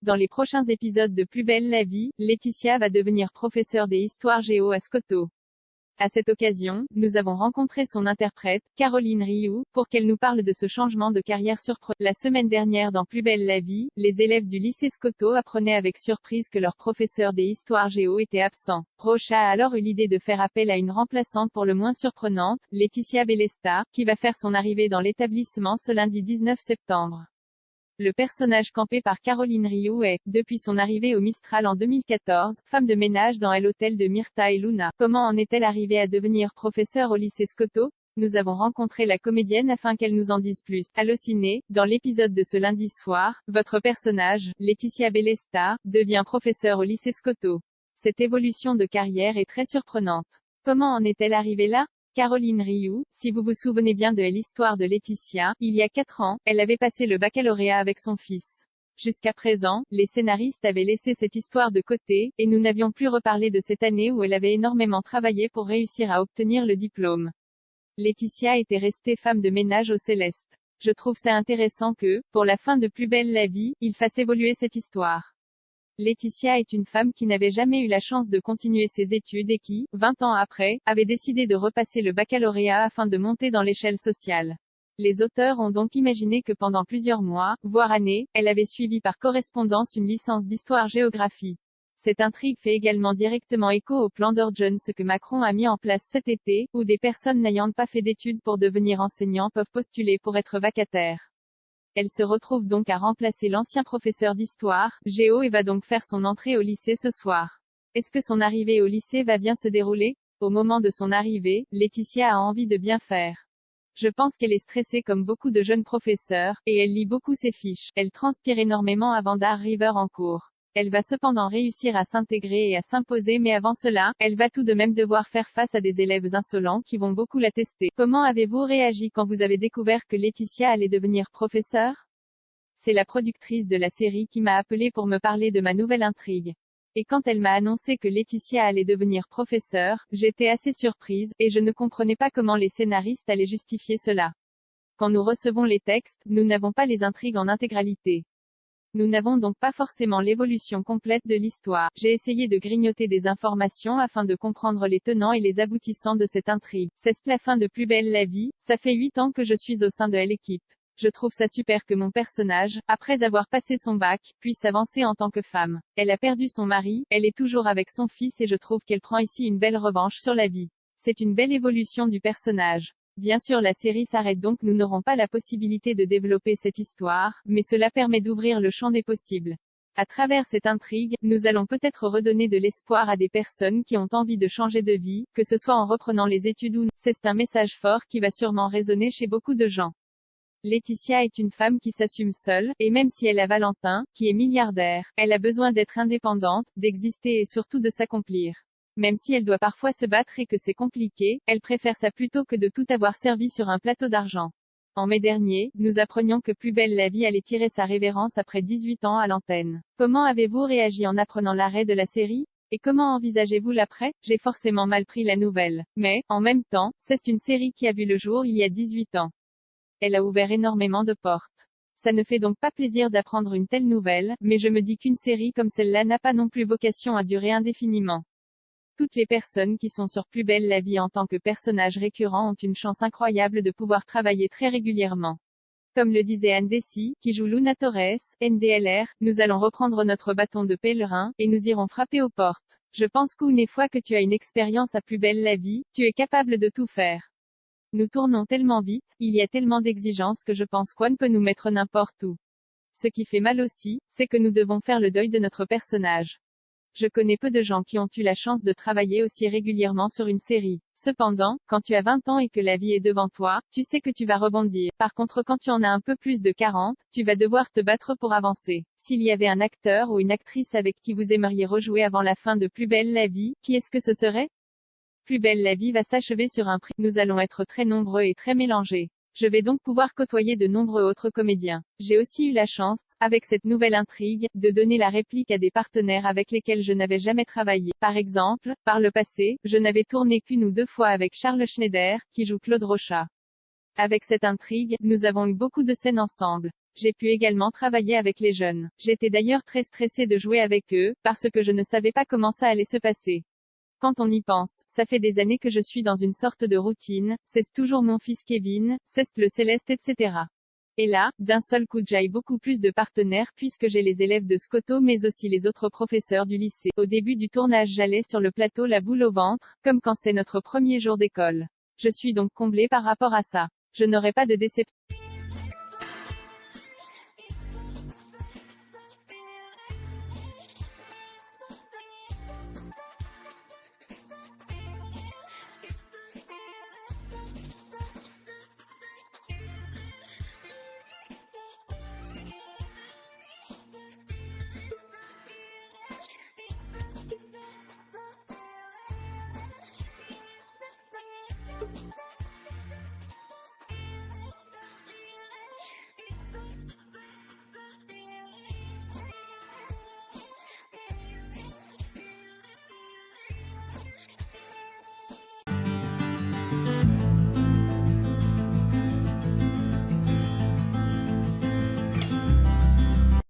Dans les prochains épisodes de Plus belle la vie, Laetitia va devenir professeure des histoires géo à Skoto. À cette occasion, nous avons rencontré son interprète, Caroline Rioux, pour qu'elle nous parle de ce changement de carrière surprenant. La semaine dernière dans Plus belle la vie, les élèves du lycée Skoto apprenaient avec surprise que leur professeur des histoires géo était absent. Rocha a alors eu l'idée de faire appel à une remplaçante pour le moins surprenante, Laetitia Bellesta, qui va faire son arrivée dans l'établissement ce lundi 19 septembre. Le personnage campé par Caroline Rioux est, depuis son arrivée au Mistral en 2014, femme de ménage dans l'hôtel de Myrtha et Luna. Comment en est-elle arrivée à devenir professeure au lycée Skoto? Nous avons rencontré la comédienne afin qu'elle nous en dise plus. Allociné, dans l'épisode de ce lundi soir, votre personnage, Laetitia Bellesta, devient professeure au lycée Skoto. Cette évolution de carrière est très surprenante. Comment en est-elle arrivée là? Caroline Rioux, si vous vous souvenez bien de l'histoire de Laetitia, il y a 4 ans, elle avait passé le baccalauréat avec son fils. Jusqu'à présent, les scénaristes avaient laissé cette histoire de côté, et nous n'avions plus reparlé de cette année où elle avait énormément travaillé pour réussir à obtenir le diplôme. Laetitia était restée femme de ménage au Céleste. Je trouve ça intéressant que, pour la fin de Plus belle la vie, il fasse évoluer cette histoire. Laetitia est une femme qui n'avait jamais eu la chance de continuer ses études et qui, 20 ans après, avait décidé de repasser le baccalauréat afin de monter dans l'échelle sociale. Les auteurs ont donc imaginé que pendant plusieurs mois, voire années, elle avait suivi par correspondance une licence d'histoire-géographie. Cette intrigue fait également directement écho au plan d'Urgence que Macron a mis en place cet été, où des personnes n'ayant pas fait d'études pour devenir enseignants peuvent postuler pour être vacataires. Elle se retrouve donc à remplacer l'ancien professeur d'histoire, géo et va donc faire son entrée au lycée ce soir. Est-ce que son arrivée au lycée va bien se dérouler? Au moment de son arrivée, Laetitia a envie de bien faire. Je pense qu'elle est stressée comme beaucoup de jeunes professeurs, et elle lit beaucoup ses fiches. Elle transpire énormément avant d'arriver en cours. Elle va cependant réussir à s'intégrer et à s'imposer, mais avant cela, elle va tout de même devoir faire face à des élèves insolents qui vont beaucoup la tester. Comment avez-vous réagi quand vous avez découvert que Laetitia allait devenir professeure? C'est la productrice de la série qui m'a appelée pour me parler de ma nouvelle intrigue. Et quand elle m'a annoncé que Laetitia allait devenir professeure, j'étais assez surprise, et je ne comprenais pas comment les scénaristes allaient justifier cela. Quand nous recevons les textes, nous n'avons pas les intrigues en intégralité. Nous n'avons donc pas forcément l'évolution complète de l'histoire. J'ai essayé de grignoter des informations afin de comprendre les tenants et les aboutissants de cette intrigue. C'est la fin de Plus belle la vie, ça fait 8 ans que je suis au sein de l'équipe. Je trouve ça super que mon personnage, après avoir passé son bac, puisse avancer en tant que femme. Elle a perdu son mari, elle est toujours avec son fils et je trouve qu'elle prend ici une belle revanche sur la vie. C'est une belle évolution du personnage. Bien sûr la série s'arrête donc nous n'aurons pas la possibilité de développer cette histoire, mais cela permet d'ouvrir le champ des possibles. À travers cette intrigue, nous allons peut-être redonner de l'espoir à des personnes qui ont envie de changer de vie, que ce soit en reprenant les études ou non. C'est un message fort qui va sûrement résonner chez beaucoup de gens. Laetitia est une femme qui s'assume seule, et même si elle a Valentin, qui est milliardaire, elle a besoin d'être indépendante, d'exister et surtout de s'accomplir. Même si elle doit parfois se battre et que c'est compliqué, elle préfère ça plutôt que de tout avoir servi sur un plateau d'argent. En mai dernier, nous apprenions que Plus belle la vie allait tirer sa révérence après 18 ans à l'antenne. Comment avez-vous réagi en apprenant l'arrêt de la série? Et comment envisagez-vous l'après? J'ai forcément mal pris la nouvelle. Mais, en même temps, c'est une série qui a vu le jour il y a 18 ans. Elle a ouvert énormément de portes. Ça ne fait donc pas plaisir d'apprendre une telle nouvelle, mais je me dis qu'une série comme celle-là n'a pas non plus vocation à durer indéfiniment. Toutes les personnes qui sont sur Plus belle la vie en tant que personnages récurrents ont une chance incroyable de pouvoir travailler très régulièrement. Comme le disait Anne Dessy, qui joue Luna Torres, NDLR, nous allons reprendre notre bâton de pèlerin, et nous irons frapper aux portes. Je pense qu'une fois que tu as une expérience à Plus belle la vie, tu es capable de tout faire. Nous tournons tellement vite, il y a tellement d'exigences que je pense qu'on peut nous mettre n'importe où. Ce qui fait mal aussi, c'est que nous devons faire le deuil de notre personnage. Je connais peu de gens qui ont eu la chance de travailler aussi régulièrement sur une série. Cependant, quand tu as 20 ans et que la vie est devant toi, tu sais que tu vas rebondir. Par contre quand tu en as un peu plus de 40, tu vas devoir te battre pour avancer. S'il y avait un acteur ou une actrice avec qui vous aimeriez rejouer avant la fin de Plus belle la vie, qui est-ce que ce serait? Plus belle la vie va s'achever sur un prix. Nous allons être très nombreux et très mélangés. Je vais donc pouvoir côtoyer de nombreux autres comédiens. J'ai aussi eu la chance, avec cette nouvelle intrigue, de donner la réplique à des partenaires avec lesquels je n'avais jamais travaillé. Par exemple, par le passé, je n'avais tourné qu'une ou 2 fois avec Charles Schneider, qui joue Claude Rocha. Avec cette intrigue, nous avons eu beaucoup de scènes ensemble. J'ai pu également travailler avec les jeunes. J'étais d'ailleurs très stressée de jouer avec eux, parce que je ne savais pas comment ça allait se passer. Quand on y pense, ça fait des années que je suis dans une sorte de routine, c'est toujours mon fils Kevin, c'est le Céleste etc. Et là, d'un seul coup j'ai beaucoup plus de partenaires puisque j'ai les élèves de Scotto mais aussi les autres professeurs du lycée. Au début du tournage j'allais sur le plateau la boule au ventre, comme quand c'est notre premier jour d'école. Je suis donc comblée par rapport à ça. Je n'aurai pas de déception.